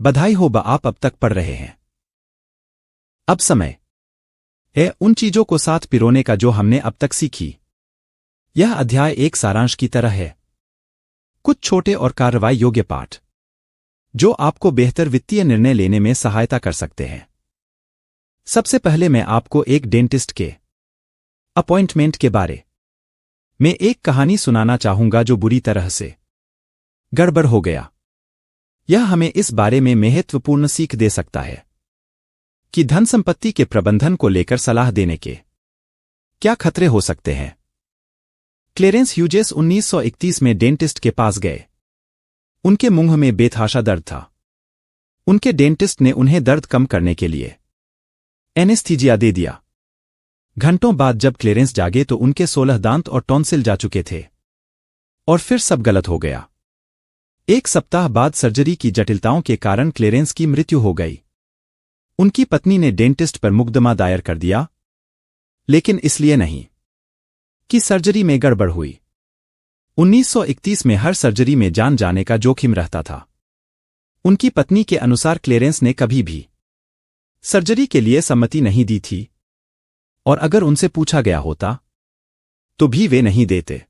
बधाई हो आप अब तक पढ़ रहे हैं। अब समय है उन चीजों को साथ पिरोने का जो हमने अब तक सीखी। यह अध्याय एक सारांश की तरह है। कुछ छोटे और कार्रवाई योग्य पाठ जो आपको बेहतर वित्तीय निर्णय लेने में सहायता कर सकते हैं। सबसे पहले मैं आपको एक डेंटिस्ट के अपॉइंटमेंट के बारे में एक कहानी सुनाना चाहूंगा जो बुरी तरह से गड़बड़ हो गया। यह हमें इस बारे में महत्वपूर्ण सीख दे सकता है कि धन संपत्ति के प्रबंधन को लेकर सलाह देने के क्या खतरे हो सकते हैं। क्लेरेंस ह्यूजेस 1931 में डेंटिस्ट के पास गए। उनके मुंह में बेतहाशा दर्द था। उनके डेंटिस्ट ने उन्हें दर्द कम करने के लिए एनेस्थीजिया दे दिया। घंटों बाद जब क्लेरेंस जागे तो उनके 16 दांत और टॉन्सिल जा चुके थे और फिर सब गलत हो गया। एक सप्ताह बाद सर्जरी की जटिलताओं के कारण क्लेरेंस की मृत्यु हो गई। उनकी पत्नी ने डेंटिस्ट पर मुकदमा दायर कर दिया, लेकिन इसलिए नहीं कि सर्जरी में गड़बड़ हुई। 1931 में हर सर्जरी में जान जाने का जोखिम रहता था। उनकी पत्नी के अनुसार क्लेरेंस ने कभी भी सर्जरी के लिए सम्मति नहीं दी थी, और अगर उनसे पूछा गया होता तो भी वे नहीं देते।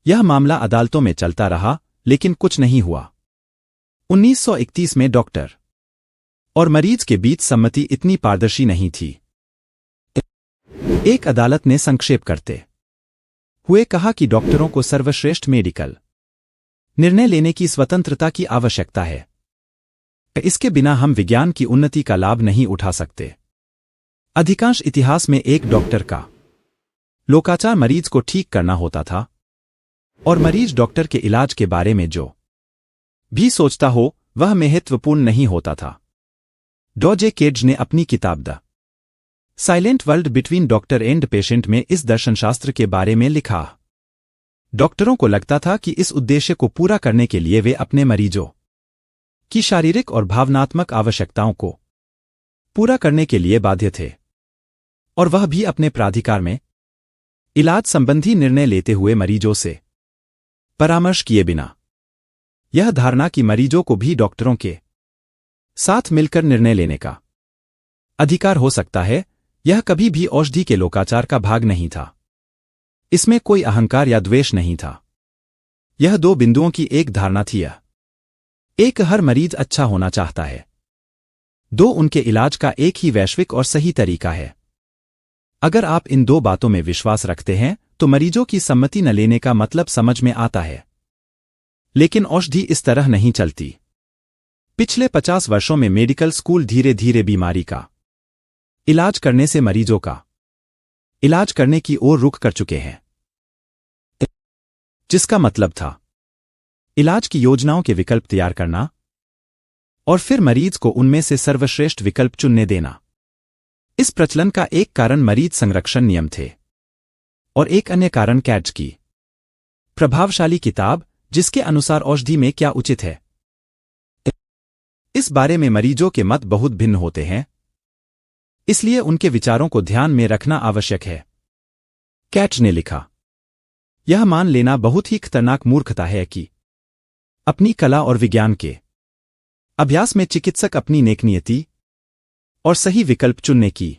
यह मामला अदालतों में चलता रहा, लेकिन कुछ नहीं हुआ। 1931 में डॉक्टर और मरीज के बीच सम्मति इतनी पारदर्शी नहीं थी। एक अदालत ने संक्षेप करते हुए कहा कि डॉक्टरों को सर्वश्रेष्ठ मेडिकल निर्णय लेने की स्वतंत्रता की आवश्यकता है। इसके बिना हम विज्ञान की उन्नति का लाभ नहीं उठा सकते। अधिकांश इतिहास में एक डॉक्टर का लोकाचार मरीज को ठीक करना होता था, और मरीज डॉक्टर के इलाज के बारे में जो भी सोचता हो वह महत्वपूर्ण नहीं होता था। डॉजे केज ने अपनी किताब the silent world between doctor and patient में इस दर्शनशास्त्र के बारे में लिखा। डॉक्टरों को लगता था कि इस उद्देश्य को पूरा करने के लिए वे अपने मरीजों की शारीरिक और भावनात्मक आवश्यकताओं को पूरा करने के लिए बाध्य थे, और वह भी अपने प्राधिकार में इलाज संबंधी निर्णय लेते हुए मरीजों से परामर्श किए बिना। यह धारणा कि मरीजों को भी डॉक्टरों के साथ मिलकर निर्णय लेने का अधिकार हो सकता है, यह कभी भी औषधि के लोकाचार का भाग नहीं था। इसमें कोई अहंकार या द्वेष नहीं था। यह दो बिंदुओं की एक धारणा थी। एक, हर मरीज अच्छा होना चाहता है। 2, उनके इलाज का एक ही वैश्विक और सही तरीका है। अगर आप इन दो बातों में विश्वास रखते हैं तो मरीजों की सम्मति न लेने का मतलब समझ में आता है। लेकिन औषधि इस तरह नहीं चलती। पिछले 50 वर्षों में मेडिकल स्कूल धीरे धीरे बीमारी का इलाज करने से मरीजों का इलाज करने की ओर रुख कर चुके हैं, जिसका मतलब था इलाज की योजनाओं के विकल्प तैयार करना और फिर मरीज को उनमें से सर्वश्रेष्ठ विकल्प चुनने देना। इस प्रचलन का एक कारण मरीज संरक्षण नियम थे, और एक अन्य कारण कैच की प्रभावशाली किताब, जिसके अनुसार औषधि में क्या उचित है। इस बारे में मरीजों के मत बहुत भिन्न होते हैं, इसलिए उनके विचारों को ध्यान में रखना आवश्यक है। कैच ने लिखा, यह मान लेना बहुत ही खतरनाक मूर्खता है कि अपनी कला और विज्ञान के अभ्यास में चिकित्सक अपनी नेकनीयति और सही विकल्प चुनने की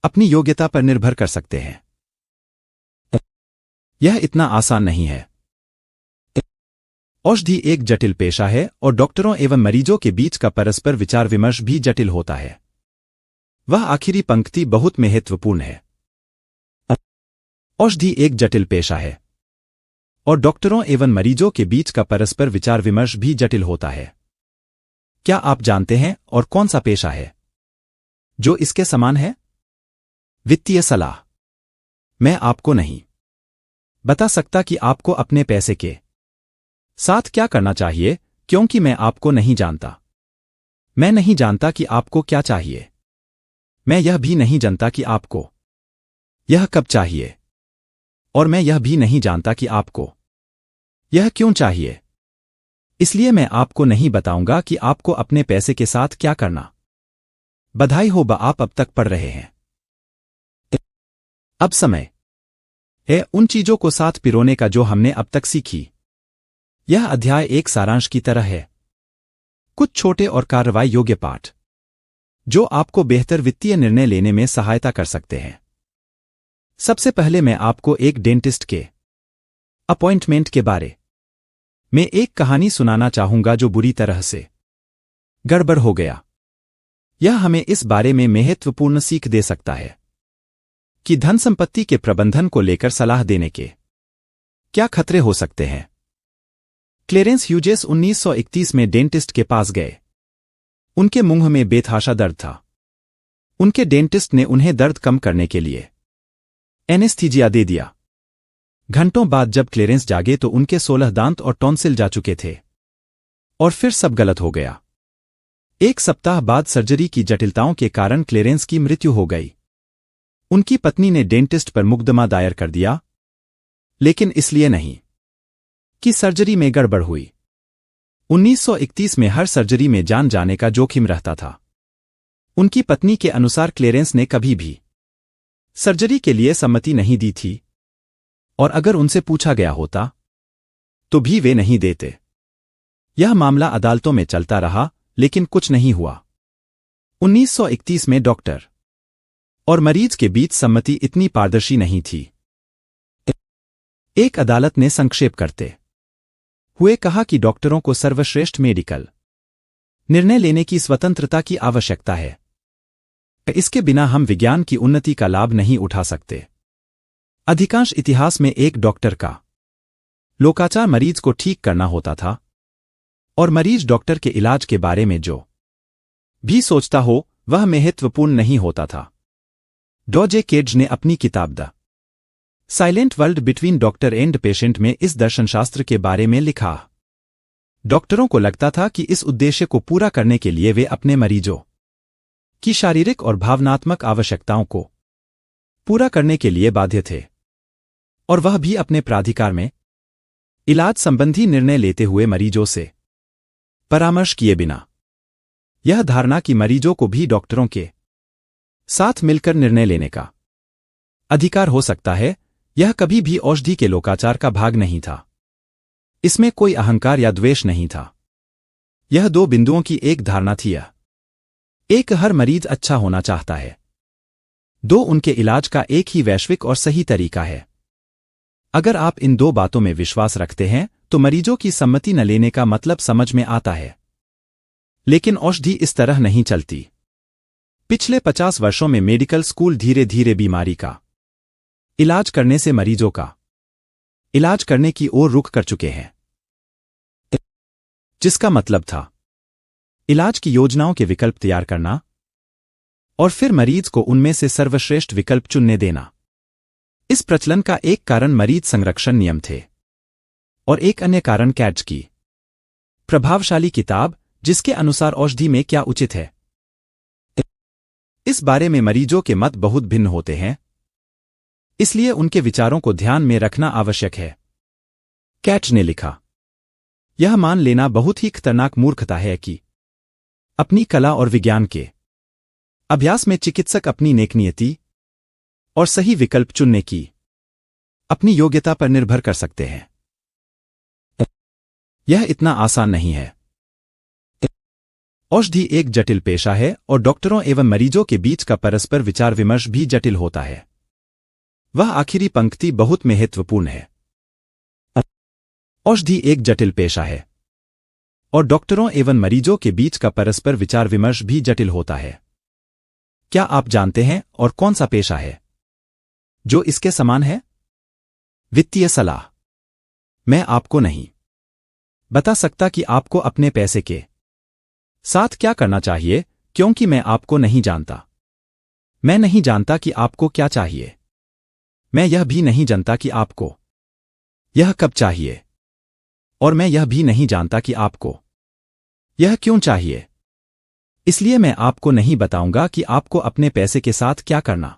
अपनी योग्यता पर निर्भर कर सकते हैं। यह इतना आसान नहीं है। औषधि एक जटिल पेशा है, और डॉक्टरों एवं मरीजों के बीच का परस्पर विचार विमर्श भी जटिल होता है। वह आखिरी पंक्ति बहुत महत्वपूर्ण है। औषधि एक जटिल पेशा है, और डॉक्टरों एवं मरीजों के बीच का परस्पर विचार विमर्श भी जटिल होता है। क्या आप जानते हैं और कौन सा पेशा है जो इसके समान है? वित्तीय सलाह। मैं आपको नहीं बता सकता कि आपको अपने पैसे के साथ क्या करना चाहिए, क्योंकि मैं आपको नहीं जानता। मैं नहीं जानता कि आपको क्या चाहिए। मैं यह भी नहीं जानता कि आपको यह कब चाहिए, और मैं यह भी नहीं जानता कि आपको यह क्यों चाहिए। इसलिए मैं आपको नहीं बताऊंगा कि आपको अपने पैसे के साथ क्या करना। बधाई हो आप अब तक पढ़ रहे हैं। अब समय है उन चीजों को साथ पिरोने का जो हमने अब तक सीखी। यह अध्याय एक सारांश की तरह है। कुछ छोटे और कार्रवाई योग्य पाठ जो आपको बेहतर वित्तीय निर्णय लेने में सहायता कर सकते हैं। सबसे पहले मैं आपको एक डेंटिस्ट के अपॉइंटमेंट के बारे में एक कहानी सुनाना चाहूंगा जो बुरी तरह से गड़बड़ हो गया। यह हमें इस बारे में महत्वपूर्ण सीख दे सकता है कि धन संपत्ति के प्रबंधन को लेकर सलाह देने के क्या खतरे हो सकते हैं। क्लेरेंस ह्यूजेस 1931 में डेंटिस्ट के पास गए। उनके मुंह में बेतहाशा दर्द था। उनके डेंटिस्ट ने उन्हें दर्द कम करने के लिए एनेस्थीजिया दे दिया। घंटों बाद जब क्लेरेंस जागे तो उनके 16 दांत और टॉन्सिल जा चुके थे और फिर सब गलत हो गया। एक सप्ताह बाद सर्जरी की जटिलताओं के कारण क्लेरेंस की मृत्यु हो गई। उनकी पत्नी ने डेंटिस्ट पर मुकदमा दायर कर दिया, लेकिन इसलिए नहीं कि सर्जरी में गड़बड़ हुई। 1931 में हर सर्जरी में जान जाने का जोखिम रहता था। उनकी पत्नी के अनुसार क्लेरेंस ने कभी भी सर्जरी के लिए सम्मति नहीं दी थी, और अगर उनसे पूछा गया होता तो भी वे नहीं देते। यह मामला अदालतों में चलता रहा, लेकिन कुछ नहीं हुआ। 1931 में डॉक्टर और मरीज के बीच सम्मति इतनी पारदर्शी नहीं थी। एक अदालत ने संक्षेप करते हुए कहा कि डॉक्टरों को सर्वश्रेष्ठ मेडिकल निर्णय लेने की स्वतंत्रता की आवश्यकता है। इसके बिना हम विज्ञान की उन्नति का लाभ नहीं उठा सकते। अधिकांश इतिहास में एक डॉक्टर का लोकाचार मरीज को ठीक करना होता था, और मरीज डॉक्टर के इलाज के बारे में जो भी सोचता हो वह महत्वपूर्ण नहीं होता था। डॉजे केड्ज ने अपनी किताब the silent world between doctor and patient में इस दर्शनशास्त्र के बारे में लिखा। डॉक्टरों को लगता था कि इस उद्देश्य को पूरा करने के लिए वे अपने मरीजों की शारीरिक और भावनात्मक आवश्यकताओं को पूरा करने के लिए बाध्य थे, और वह भी अपने प्राधिकार में इलाज संबंधी निर्णय लेते हुए मरीजों से परामर्श किए बिना। यह धारणा कि मरीजों को भी डॉक्टरों के साथ मिलकर निर्णय लेने का अधिकार हो सकता है, यह कभी भी औषधि के लोकाचार का भाग नहीं था। इसमें कोई अहंकार या द्वेष नहीं था। यह दो बिंदुओं की एक धारणा थी। एक, हर मरीज अच्छा होना चाहता है। 2, उनके इलाज का एक ही वैश्विक और सही तरीका है। अगर आप इन दो बातों में विश्वास रखते हैं तो मरीजों की सम्मति न लेने का मतलब समझ में आता है। लेकिन औषधि इस तरह नहीं चलती। पिछले 50 वर्षों में मेडिकल स्कूल धीरे धीरे बीमारी का इलाज करने से मरीजों का इलाज करने की ओर रुख कर चुके हैं, जिसका मतलब था इलाज की योजनाओं के विकल्प तैयार करना और फिर मरीज को उनमें से सर्वश्रेष्ठ विकल्प चुनने देना। इस प्रचलन का एक कारण मरीज संरक्षण नियम थे, और एक अन्य कारण कैड्ज की प्रभावशाली किताब, जिसके अनुसार औषधि में क्या उचित है। इस बारे में मरीजों के मत बहुत भिन्न होते हैं, इसलिए उनके विचारों को ध्यान में रखना आवश्यक है। कैड्ज ने लिखा, यह मान लेना बहुत ही खतरनाक मूर्खता है कि अपनी कला और विज्ञान के अभ्यास में चिकित्सक अपनी नेकनीयति और सही विकल्प चुनने की अपनी योग्यता पर निर्भर कर सकते हैं। यह इतना आसान नहीं है। औषधि एक जटिल पेशा है, और डॉक्टरों एवं मरीजों के बीच का परस्पर विचार विमर्श भी जटिल होता है। वह आखिरी पंक्ति बहुत महत्वपूर्ण है। औषधि एक जटिल पेशा है, और डॉक्टरों एवं मरीजों के बीच का परस्पर विचार विमर्श भी जटिल होता है। क्या आप जानते हैं और कौन सा पेशा है जो इसके समान है? वित्तीय सलाह। मैं आपको नहीं बता सकता कि आपको अपने पैसे के साथ क्या करना चाहिए, क्योंकि मैं आपको नहीं जानता। मैं नहीं जानता कि आपको क्या चाहिए। मैं यह भी नहीं जानता कि आपको यह कब चाहिए, और मैं यह भी नहीं जानता कि आपको यह क्यों चाहिए। इसलिए मैं आपको नहीं बताऊंगा कि आपको अपने पैसे के साथ क्या करना